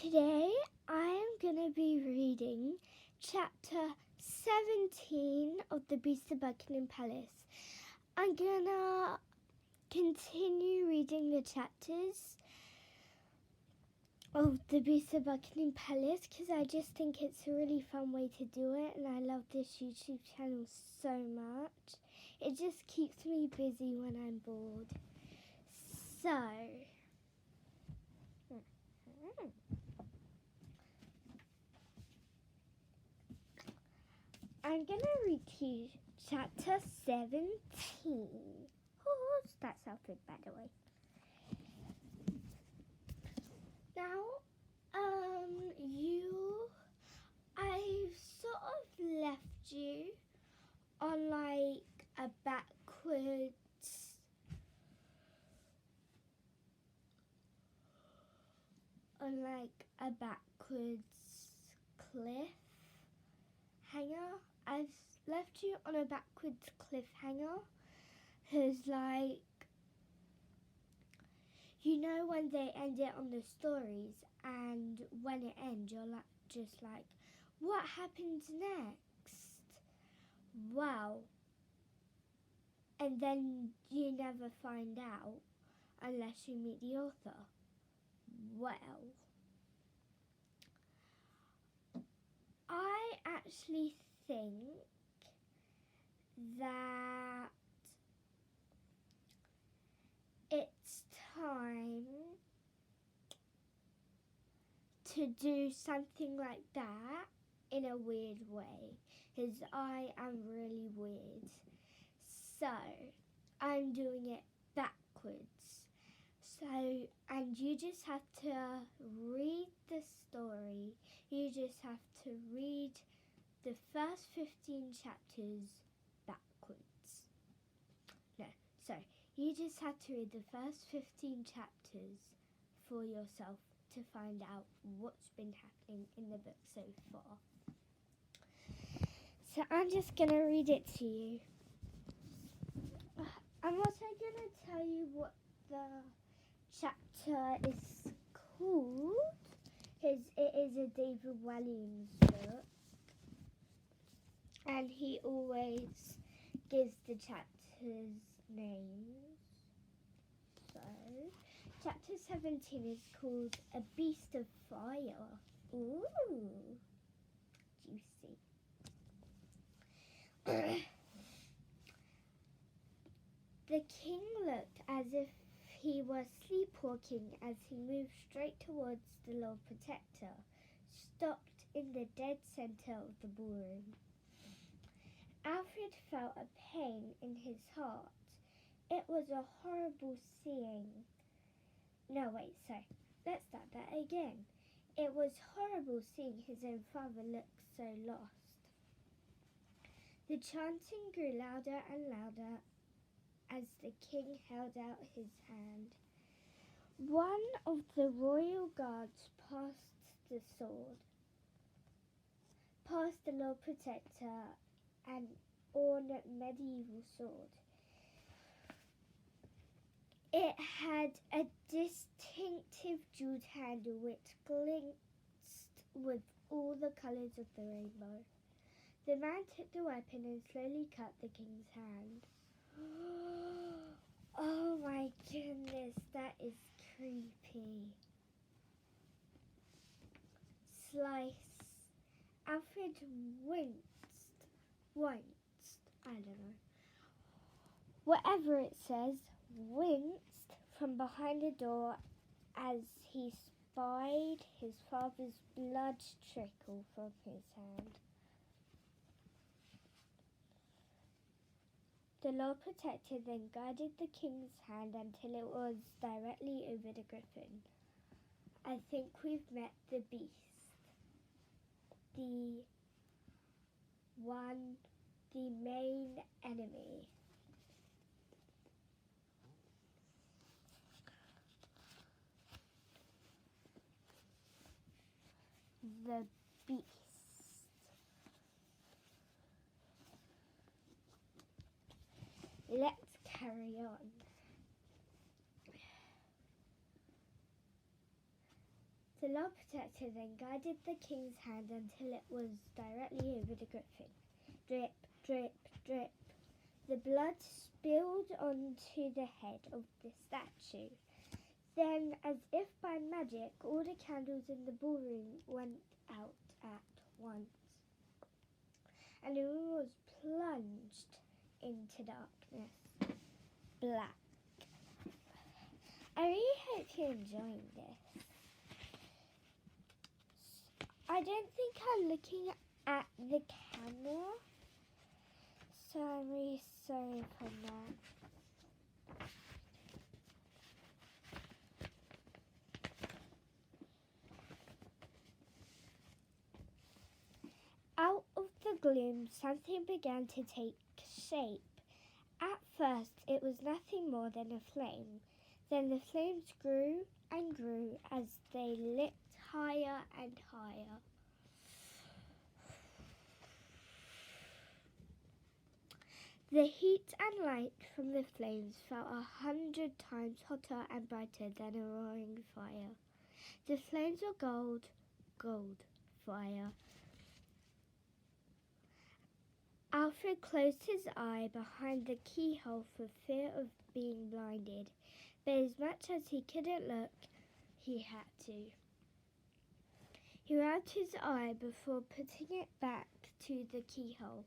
Today I am going to be reading chapter 17 of The Beast of Buckingham Palace. I'm going to continue reading the chapters of The Beast of Buckingham Palace because I just think it's a really fun way to do it, and I love this YouTube channel so much. It just keeps me busy when I'm bored. So, I'm going to read to you chapter 17. Oh, that sounded by the way. Now, I've sort of left you on like a backwards cliff hanger. I've left you on a backwards cliffhanger because, like, you know when they end it on the stories, and when it ends you're like just like, what happens next? Wow. And then you never find out unless you meet the author. Well, I actually think that it's time to do something like that in a weird way, because I am really weird. So, I'm doing it backwards. So, and you just have to read the story. You just have to read the first 15 chapters backwards. No, sorry. You just have to read the first 15 chapters for yourself to find out what's been happening in the book so far. So I'm just going to read it to you. I'm also going to tell you what the chapter is called, because it is a David Walliams book, and he always gives the chapters names. So, chapter 17 is called A Beast of Fire. Ooh, juicy. The king looked as if he was sleepwalking as he moved straight towards the Lord Protector, stopped in the dead centre of the ballroom. Alfred felt a pain in his heart. It was a horrible seeing. No, wait, sorry. Let's start that again. It was horrible seeing his own father look so lost. The chanting grew louder and louder as the king held out his hand. One of the royal guards passed the Lord Protector, an ornate medieval sword. It had a distinctive jeweled handle which glanced with all the colours of the rainbow. The man took the weapon and slowly cut the king's hand. Oh my goodness, that is creepy. Slice. Alfred winced, I don't know. Whatever it says, winced from behind the door as he spied his father's blood trickle from his hand. The Lord Protector then guided the king's hand until it was directly over the griffin. I think we've met the beast. The main enemy. The beast. Let's carry on. The Lord Protector then guided the king's hand until it was directly over the griffin. Drip, drip, drip. The blood spilled onto the head of the statue. Then, as if by magic, all the candles in the ballroom went out at once, and the room was plunged into darkness. Black. I really hope you're enjoying this. I don't think I'm looking at the camera, so I'm really sorry for that. Out of the gloom, something began to take shape. At first, it was nothing more than a flame. Then the flames grew and grew as they lit higher and higher. The heat and light from the flames felt 100 times hotter and brighter than a roaring fire. The flames were gold, gold fire. Alfred closed his eye behind the keyhole for fear of being blinded, but as much as he couldn't look, he had to. He rubbed his eye before putting it back to the keyhole.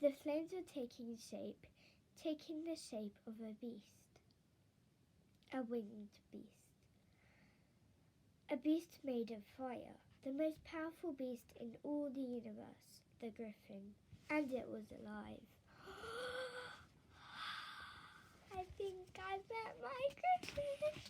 The flames were taking the shape of a beast, a winged beast. A beast made of fire, the most powerful beast in all the universe, the griffin. And it was alive. I think I met my griffin.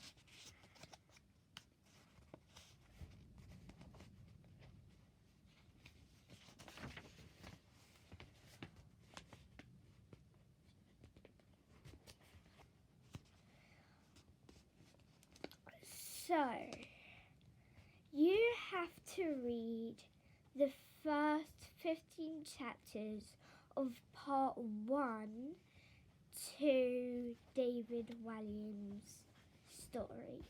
So, you have to read the first 15 chapters of part 1 to David Walliams' story,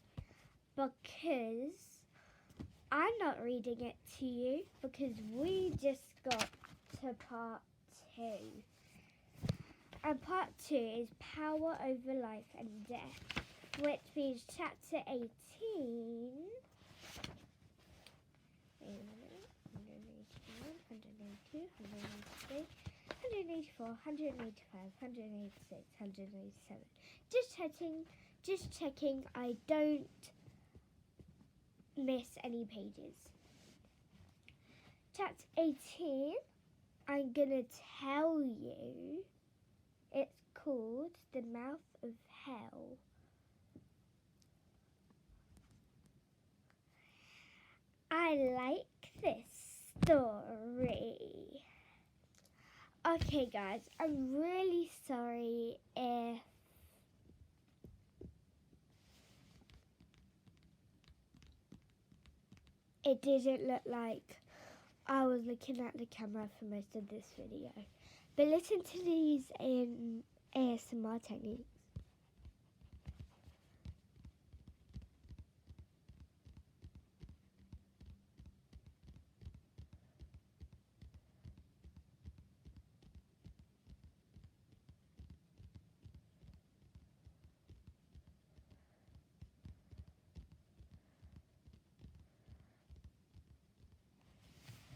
because I'm not reading it to you because we just got to part 2. And part 2 is Power Over Life and Death, which means chapter 18. Wait a minute. 181, 182, 183, 184, 185, 186, 187. Just checking I don't miss any pages. Chapter 18, I'm gonna tell you, it's called The Mouth of Hell. I like this story. Okay guys, I'm really sorry if it didn't look like I was looking at the camera for most of this video. But listen to these in ASMR techniques.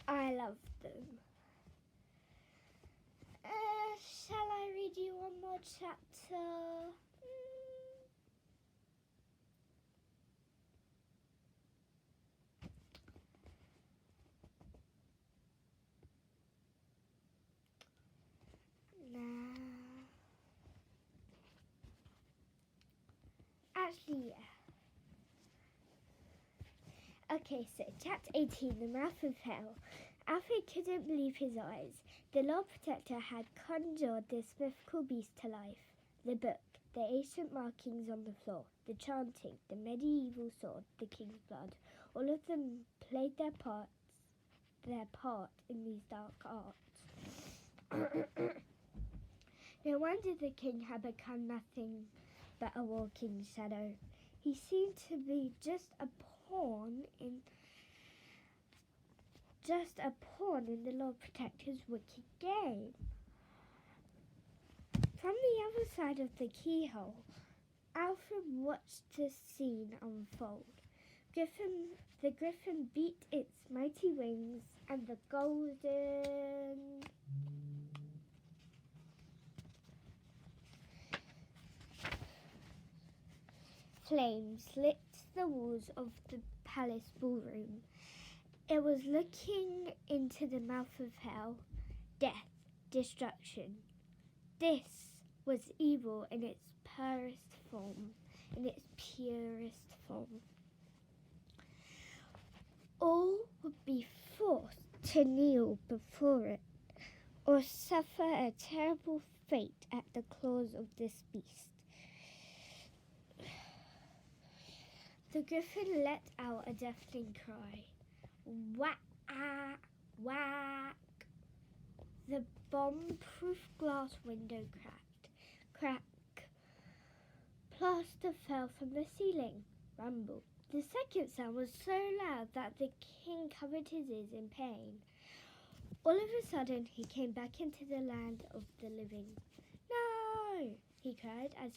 I love them. Shall I read you one more chapter? Nah. Actually, yeah. Okay, so chapter 18, The Mouth of Hell. Alfred couldn't believe his eyes. The Lord Protector had conjured this mythical beast to life. The book, the ancient markings on the floor, the chanting, the medieval sword, the king's blood, all of them played their part in these dark arts. No wonder the king had become nothing but a walking shadow. He seemed to be just a pawn in the Lord Protector's wicked game. From the other side of the keyhole, Alfred watched the scene unfold. The griffin beat its mighty wings, and the golden flames lit the walls of the palace ballroom. It was looking into the mouth of hell, death, destruction. This was evil in its purest form, All would be forced to kneel before it, or suffer a terrible fate at the claws of this beast. The griffin let out a deafening cry. Whack! Whack! The bomb-proof glass window cracked. Crack! Plaster fell from the ceiling. Rumble. The second sound was so loud that the king covered his ears in pain. All of a sudden, he came back into the land of the living. No! He cried as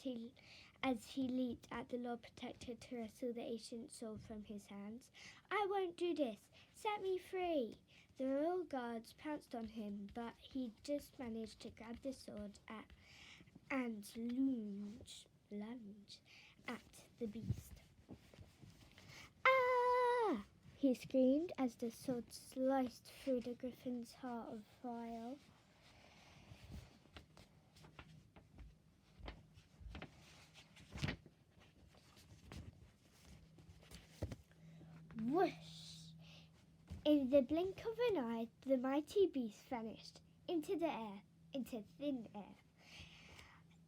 he leaped at the Lord Protector to wrestle the ancient sword from his hands. I won't do this. Set me free. The royal guards pounced on him, but he just managed to grab the sword and lunge at the beast. Ah! He screamed as the sword sliced through the griffin's heart of fire. Whoosh! In the blink of an eye, the mighty beast vanished into the air, into thin air.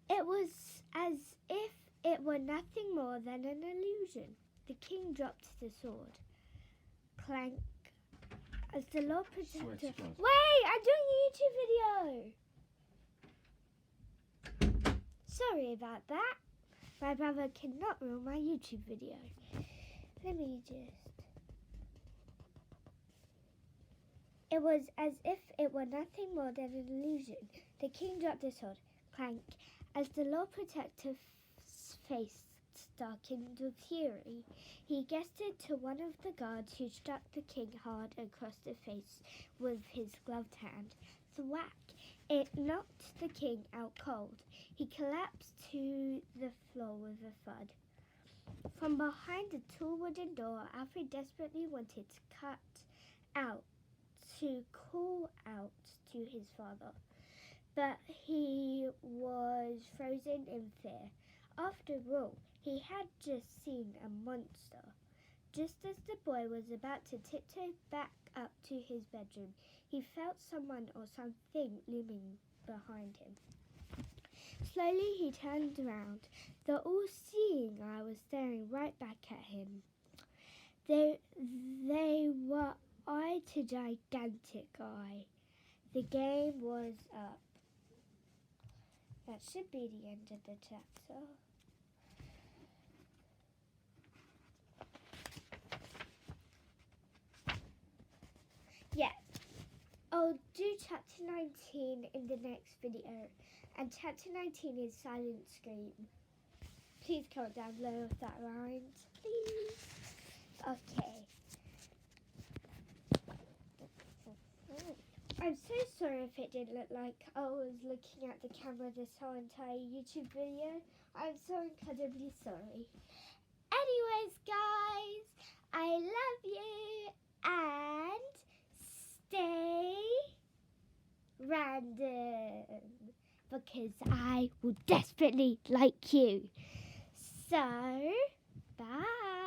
It was as if it were nothing more than an illusion. The king dropped the sword. Clank. As the Lord Protector... Wait! I'm doing a YouTube video! Sorry about that. My brother cannot ruin my YouTube video. Let me just... It was as if it were nothing more than an illusion. The king dropped the sword. Clank. As the Lord Protector's face darkened with fury, he gestured to one of the guards who struck the king hard across the face with his gloved hand. Thwack! It knocked the king out cold. He collapsed to the floor with a thud. From behind the tall wooden door, Alfred desperately wanted to call out to his father, but he was frozen in fear. After all, he had just seen a monster. Just as the boy was about to tiptoe back up to his bedroom, he felt someone or something looming behind him. Slowly he turned around. The all-seeing eye was staring right back at him. They were eye to gigantic eye. The game was up. That should be the end of the chapter. Yeah, I'll do chapter 19 in the next video. And chapter 19 is Silent Scream. Please comment down below if that rhymes, please. Okay. I'm so sorry if it didn't look like I was looking at the camera this whole entire YouTube video. I'm so incredibly sorry. Anyways, guys, I love you and stay random because I will desperately like you. So, bye.